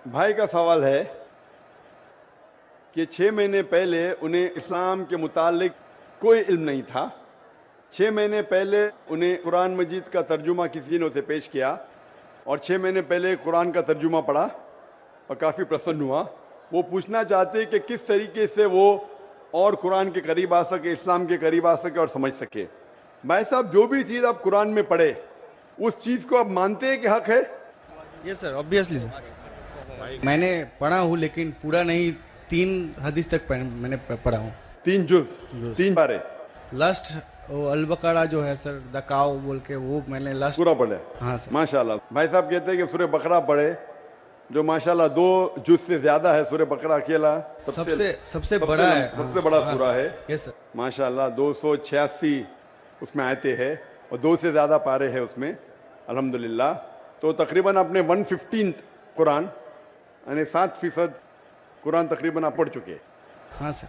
भाई का सवाल है कि 6 महीने पहले उन्हें इस्लाम के मुतालिक कोई इल्म नहीं था। 6 महीने पहले उन्हें कुरान मजीद का तर्जुमा किसी ने उसे पेश किया और 6 महीने पहले कुरान का तर्जुमा पढ़ा और काफ़ी प्रसन्न हुआ। वो पूछना चाहते हैं कि किस तरीके से वो और कुरान के करीब आ सके, इस्लाम के करीब आ सके और समझ सके। भाई साहब, जो भी चीज़ आप कुरान में पढ़े उस चीज़ को आप मानते हैं कि हक है? Yes sir, obviously sir. मैंने पढ़ा हूँ लेकिन पूरा नहीं, 3 हदीस तक मैंने पढ़ा हूँ। 3 जुज, जुज। 3 बारे लास्ट वो अल बकरा जो है सर, द काव बोल के, वो मैंने लास्ट पूरा पढ़े। हाँ सर। माशाल्लाह। भाई साहब कहते हैं कि सूरह बकरा पढ़े, जो माशाल्लाह 2 जुज से ज्यादा है। सूरह बकरा अकेला सबसे बड़ा है। सबसे बड़ा हाँ सूरा है। Yes sir. माशाल्लाह 286 उसमें आयते हैं और 2 से ज़्यादा पारे हैं उसमें, अल्हम्दुलिल्लाह। तो तकरीबन आपने 1/15 कुरान, यानी 7% कुरान तकरीबन आप पढ़ चुके हैं। हाँ सर।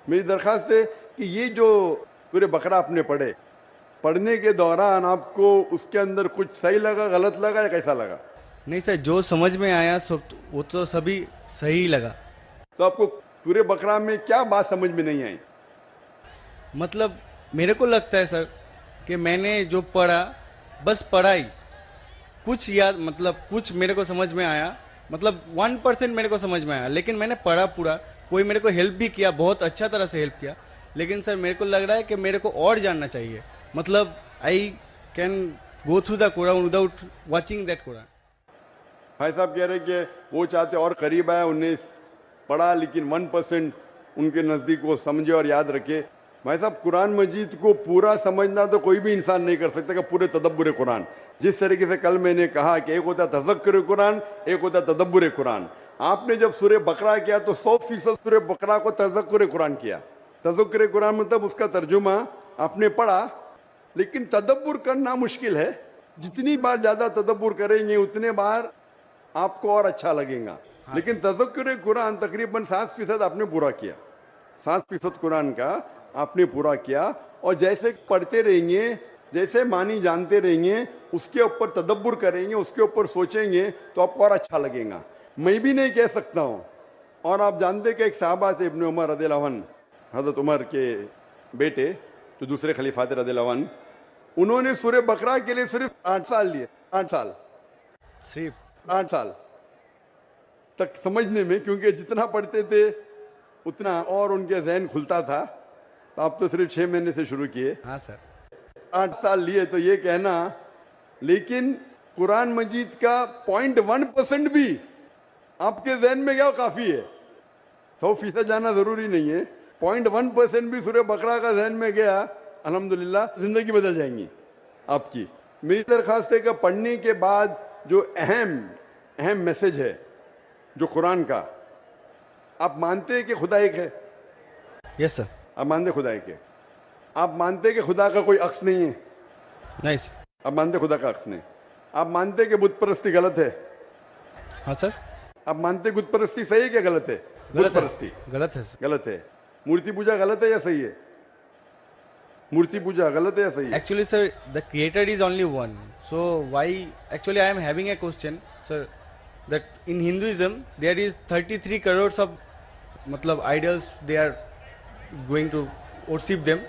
मेरी दरख्वास्त है कि ये जो सूरह बकरा आपने पढ़े, पढ़ने के दौरान आपको उसके अंदर कुछ सही लगा, गलत लगा या कैसा लगा? नहीं सर, जो समझ में आया सब वो तो सभी सही लगा। तो आपको सूरह बकरा में क्या बात समझ में नहीं आई? मतलब मेरे को लगता है सर कि मैंने जो पढ़ा, बस पढ़ाई कुछ याद, मतलब कुछ मेरे को समझ में आया, मतलब 1% मेरे को समझ में आया, लेकिन मैंने पढ़ा पूरा। कोई मेरे को हेल्प भी किया, बहुत अच्छा तरह से हेल्प किया, लेकिन सर मेरे को लग रहा है कि मेरे को और जानना चाहिए। मतलब I can go through the Quran without watching that Quran. भाई साहब कह रहे कि वो चाहते और करीब आए, उन्हें पढ़ा लेकिन 1% उनके नज़दीक वो समझे और याद रखे। भाई साहब, कुरान मजीद को पूरा समझना तो कोई भी इंसान नहीं कर सकता कि पूरे तदब्बुर कुरान। जिस तरीके से कल मैंने कहा कि एक होता है तज़क्कुर कुरान, एक होता है तदब्बुर कुरान। आपने जब सूरह बकरा किया तो 100% सूरह बकरा को तज़क्कुर कुरान किया। तज़क्कुर कुरान मतलब उसका तर्जुमा आपने पढ़ा, लेकिन तदब्बुर करना मुश्किल है। जितनी बार ज़्यादा तदब्बुर करेंगे उतने बार आपको और अच्छा लगेगा। लेकिन तज़क्कुर कुरान तकरीबन 7% आपने पूरा किया। 7% कुरान का आपने पूरा किया, और जैसे पढ़ते रहेंगे, जैसे मानी जानते रहेंगे, उसके ऊपर तदब्बुर करेंगे, उसके ऊपर सोचेंगे तो आपको और अच्छा लगेगा। मैं भी नहीं कह सकता हूँ। और आप जानते कि एक साहबा थे इब्न उमर रज़ियल्लाहु अन्हु, हज़रत उमर के बेटे जो दूसरे खलीफा थे रज़ियल्लाहु अन्हु, उन्होंने सूरह बकरा के लिए सिर्फ 8 साल लिए। 8 साल, सिर्फ 8 साल तक समझने में, क्योंकि जितना पढ़ते थे उतना और उनके जहन खुलता था। तो आप तो सिर्फ 6 महीने से शुरू किए। हाँ सर। 8 साल लिए, तो ये कहना, लेकिन कुरान मजीद का 0.1% भी आपके जहन में गया काफी है। 100% जाना जरूरी नहीं है। 0.1% भी सूरह बकरा का जहन में गया, अल्हम्दुलिल्लाह जिंदगी बदल जाएंगी आपकी। मेरी दरख्वास्त है कि पढ़ने के बाद जो अहम मैसेज है जो कुरान का, आप मानते हैं कि खुदा एक है? Yes sir. आप मानते खुदा एक है? आप मानते कि खुदा का कोई अक्स नहीं है? नहीं सर। आप मानते खुदा का अक्स नहीं? आप मानते कि बुत परस्ती गलत है? हाँ सर। आप मानते बुत परस्ती सही है क्या गलत है? बुत परस्ती गलत है सर। गलत है। मूर्ति पूजा गलत है या सही है? मूर्ति पूजा गलत है या सही है? Actually, sir, the creator is only one. So why? Actually, I am having a question, sir. That in Hinduism there is 33 crores of, matlab, idols. They are going to worship them.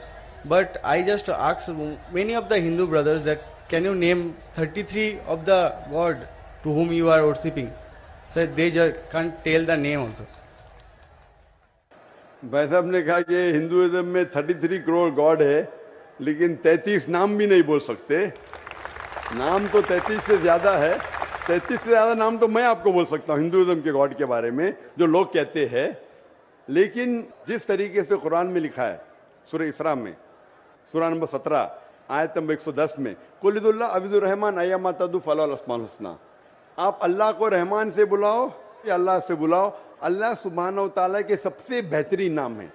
But I just asked many of the Hindu brothers that can you name 33 of the god to whom you are worshipping? Sir, they just can't tell the name also. भाई साहब ने कहा कि Hinduism में 33 crore God है, लेकिन 33 नाम भी नहीं बोल सकते। नाम तो 33 से ज्यादा है। 33 से ज्यादा नाम तो मैं आपको बोल सकता हूँ हिंदुइज्म के गॉड के बारे में, जो लोग कहते हैं। लेकिन जिस तरीके से कुरान में लिखा है, सूरह इसरा में, सूरह नंबर 17 आयत नंबर 110 में, कुलिदुल्लाह अबिदुर रहमान अय्यमा तदु फलाल अस्माउल हुस्ना, आप अल्लाह को रहमान से बुलाओ या अल्लाह से बुलाओ, अल्लाह सुब्हानहू व तआला के सबसे बेहतरीन नाम है।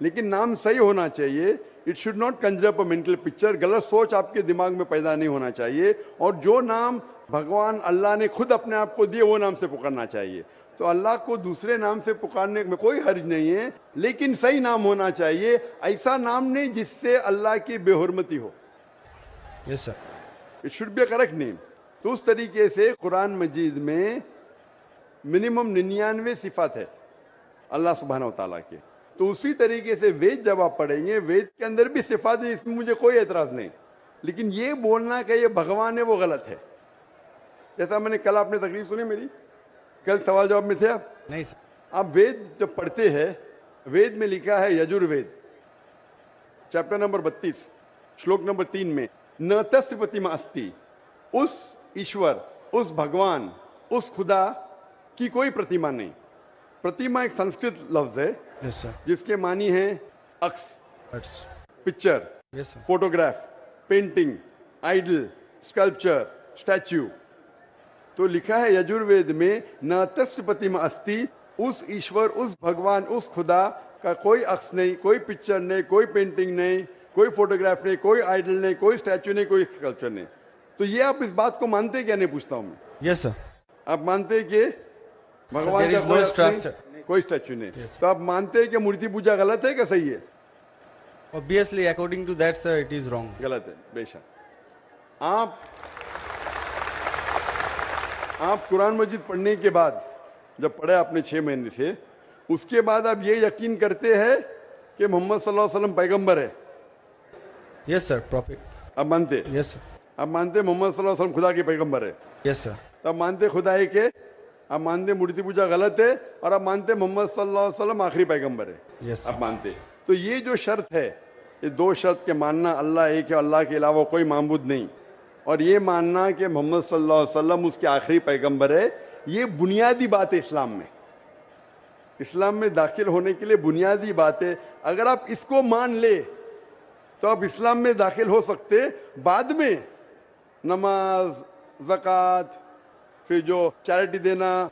लेकिन नाम सही होना चाहिए। It should not Kanjar up a mental picture. गलत सोच आपके दिमाग में पैदा नहीं होना चाहिए। और जो नाम भगवान अल्लाह ने खुद अपने आप को दिए वो नाम से पुकारना चाहिए। तो अल्लाह को दूसरे नाम से पुकारने में कोई हर्ज नहीं है, लेकिन सही नाम होना चाहिए। ऐसा नाम नहीं जिससे अल्लाह की बेहुरमती हो। Yes sir. It should be a correct name. तो उस तरीके से कुरान मजीद में मिनिमम 99 सिफात है अल्लाह सुब्हानहू व तआला के। तो उसी तरीके से वेद जब आप पढ़ेंगे, वेद के अंदर भी सिफात है, इसमें मुझे कोई एतराज नहीं, लेकिन ये बोलना कि ये भगवान है वो गलत है। जैसा मैंने कल, आपने तकरीर सुनी मेरी, कल सवाल जवाब में थे आप? नहीं सर। आप वेद जब पढ़ते हैं, वेद में लिखा है यजुर्वेद चैप्टर नंबर 32 श्लोक नंबर 3 में, न तस्य प्रतिमा अस्ति, उस ईश्वर, उस भगवान, उस खुदा की कोई प्रतिमा नहीं। प्रतिमा एक संस्कृत लफ्ज है यस सर। जिसके मानी है अक्स, That's- picture, yes sir. Photograph, painting, idol, sculpture, statue. तो लिखा है यजुर्वेद में, न तस्य प्रतिमा अस्ति, उस ईश्वर, उस भगवान, उस खुदा का कोई अक्स नहीं, कोई पिक्चर नहीं, कोई पेंटिंग नहीं, कोई फोटोग्राफ नहीं, कोई आइडल नहीं, कोई स्टैच्यू नहीं, कोई स्कल्पचर नहीं। तो ये आप इस बात को मानते क्या? नहीं पूछता हूं मैं। Yes sir. आप मानते हैं कि भगवान there का is कोई no अक्स नहीं, structure. कोई स्टैच्यू नहीं? Yes, sir. तो आप मानते हैं कि मूर्ति पूजा गलत है क्या सही है? Obviously, according to that, sir, it is wrong. गलत है बेशक। आप कुरान मजीद पढ़ने के बाद, जब पढ़े आपने 6 महीने से, उसके बाद आप ये यकीन करते हैं कि मोहम्मद सल्लल्लाहु अलैहि वसल्लम पैगंबर है? Yes sir, prophet. आप मानते? Yes sir. आप मानते मोहम्मद सल्लल्लाहु अलैहि वसल्लम खुदा के पैगंबर है? Yes sir. तो आप मानते खुदा है कि, आप मानते मूर्ति पूजा गलत है, और आप मानते मोहम्मद सल्लल्लाहु अलैहि वसल्लम आखिरी पैगंबर है? Yes sir. आप मानते? तो ये जो शर्त है, ये 2 शर्त के मानना, अल्लाह एक है, अल्लाह के अलावा कोई माबूद नहीं, और ये मानना कि मोहम्मद सल्लल्लाहु अलैहि वसल्लम उसके आखिरी पैगंबर है, ये बुनियादी बात है इस्लाम में। इस्लाम में दाखिल होने के लिए बुनियादी बात है। अगर आप इसको मान ले तो आप इस्लाम में दाखिल हो सकते। बाद में नमाज, ज़कात, फिर जो चैरिटी देना,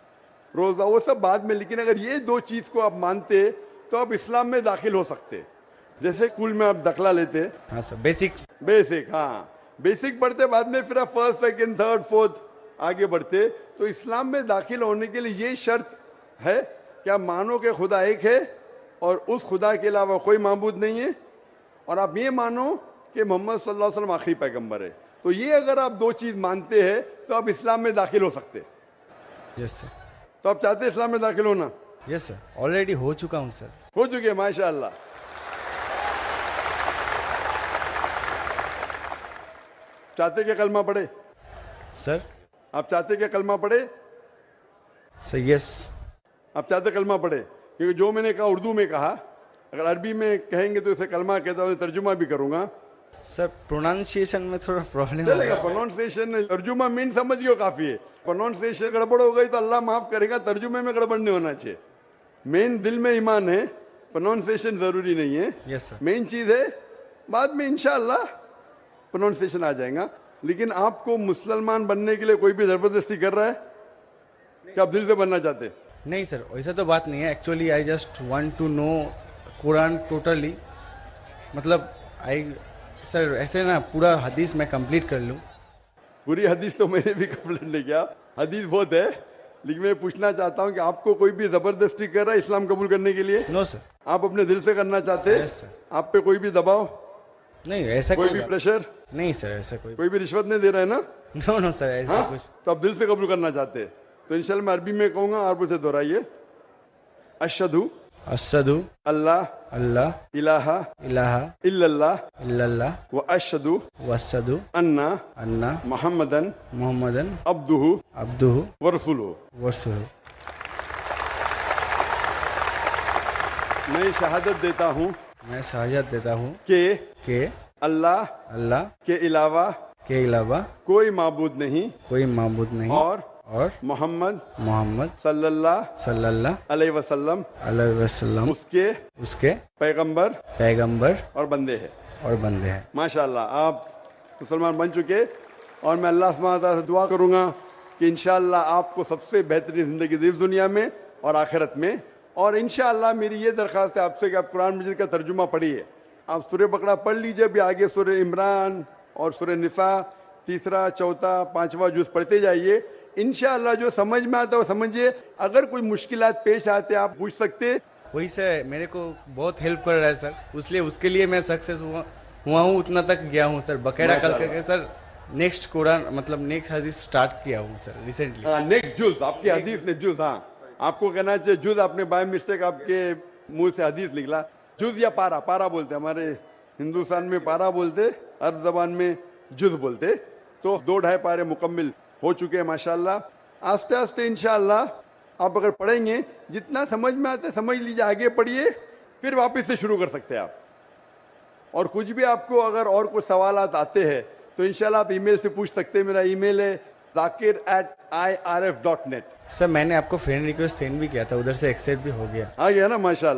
रोज़ा, वो सब बाद में, लेकिन अगर ये 2 चीज़ को आप मानते तो आप इस्लाम में दाखिल हो सकते। जैसे स्कूल में आप दाखिला लेते, हाँ सर, बेसिक। हाँ, बेसिक पढ़ते, बाद में फिर आप 1st, 2nd, 3rd, 4th आगे बढ़ते। तो इस्लाम में दाखिल होने के लिए ये शर्त है कि आप मानो कि खुदा एक है और उस खुदा के अलावा कोई माबूद नहीं है, और आप ये मानो कि मोहम्मद सल्लल्लाहु अलैहि वसल्लम आखिरी पैगंबर है। तो ये अगर आप 2 चीज़ मानते हैं तो आप इस्लाम में दाखिल हो सकते। Yes sir. तो आप चाहते हैं इस्लाम में दाखिल होना? यस सर, ऑलरेडी हो चुका हूँ सर। हो चुके, माशाअल्लाह। चाहते क्या कलमा पढ़े? सर। आप चाहते क्या कलमा पढ़े? Sir yes. आप चाहते कलमा पढ़े? क्योंकि जो मैंने कहा उर्दू में कहा, अगर अरबी में कहेंगे तो इसे कलमा कहता हूँ, तर्जुमा भी करूंगा। सर प्रोनाउंसिएशन में थोड़ा प्रॉब्लम चलेगा, प्रोनाउंसिएशन, तर्जुमा मीन समझ गए काफी है। प्रोनाउंसिएशन गड़बड़ हो गई तो अल्लाह माफ करेगा, तर्जुमे में गड़बड़ नहीं होना चाहिए। मेन दिल में ईमान है, प्रोनाउंसिएशन जरूरी नहीं है। Yes sir. मेन चीज है, बाद में इंशाअल्लाह प्रोनाउंसिएशन आ जाएगा। लेकिन आपको मुसलमान बनने के लिए कोई भी जबरदस्ती कर रहा है कि आप दिल से बनना चाहते हैं? नहीं सर, वैसा तो बात नहीं है। Actually I just want to know Quran totally, मतलब आई सर ऐसे ना पूरा हदीस मैं कंप्लीट कर लूँ। पूरी हदीस तो मैंने भी कंप्लीट नहीं किया, हदीस बहुत है, लेकिन मैं पूछना चाहता हूं कि आपको कोई भी जबरदस्ती कर रहा है इस्लाम कबूल करने के लिए? No sir. आप अपने दिल से करना चाहते हैं? Yes sir. आप पे कोई भी दबाव, नहीं ऐसा कोई भी बात- प्रेशर, नहीं सर, ऐसा कोई भी रिश्वत नहीं दे रहा है ना? नो नो सर, ऐसा हाँ? कुछ। तो आप दिल से कबूल करना चाहते हैं तो इंशाल्लाह मैं अरबी में कहूंगा, आप उसे दोहराइए। अशहदु अशहदु अल्लाह अल्लाह इलाहा इलाहा इल्लल्लाह इल्लल्लाह व अशहदु व अशहदु अन्ना अन्ना मुहम्मदन मुहम्मदन अब्दुहु अब्दुहु व रसूलुहु। व रसूलुहु। मैं शहादत देता हूँ मैं शहादत देता हूँ कि अल्लाह के अलावा कोई माबूद नहीं कोई माबूद नहीं और मोहम्मद मोहम्मद सल्लल्लाहु अलैहि वसल्लम वसल्लम उसके पैगंबर पैगंबर और बंदे हैं। और बंदे हैं। माशाअल्लाह, आप मुसलमान बन चुके, और मैं अल्लाह सुब्हानहू व तआला से दुआ करूंगा कि इंशाअल्लाह आपको सबसे बेहतरीन ज़िंदगी दी इस दुनिया में और आखिरत में। और इंशाअल्लाह मेरी ये दरख्वास्त है आपसे कि आप कुरान मजीद का तर्जुमा पढ़िए। आप सूरह बकरा पढ़ लीजिए, भी आगे सूरह इमरान और सूरह निसा 3रा, 4था, 5वां जुज़ पढ़ते जाइए। इंशाअल्लाह जो समझ में आता है वो समझिए। अगर कोई मुश्किलात पेश आते आप पूछ सकते। वही से मेरे को बहुत हेल्प कर रहा है सर, इसलिए उसके लिए मैं सक्सेस हुआ हूँ, उतना तक गया हूँ सर। बकायदा कल करके सर नेक्स्ट कुरान मतलब नेक्स्ट हदीस स्टार्ट किया हूँ सर रिसेंटली। हाँ, नेक्स्ट जुज आपकी हदीस ने जुज, हाँ आपको कहना चाहिए जुज, आपने बाय मिस्टेक आपके मुंह से हदीस निकला। जुज या पारा, पारा बोलते हमारे हिंदुस्तान में, पारा बोलते, अरब जबान में जुज बोलते। तो 2-2.5 पारे मुकम्मिल हो चुके हैं माशाल्लाह। आस्ते आस्ते इंशाल्लाह आप अगर पढ़ेंगे, जितना समझ में आता है समझ लीजिए, आगे पढ़िए, फिर वापस से शुरू कर सकते हैं आप। और कुछ भी आपको अगर और कुछ सवालात आते हैं तो इंशाल्लाह आप ईमेल से पूछ सकते हैं। मेरा ईमेल है zakir@irf.net। सर मैंने आपको फ्रेंड रिक्वेस्ट सेंड भी किया था, उधर से एक्सेप्ट भी हो गया। आ गया ना, माशाल्लाह।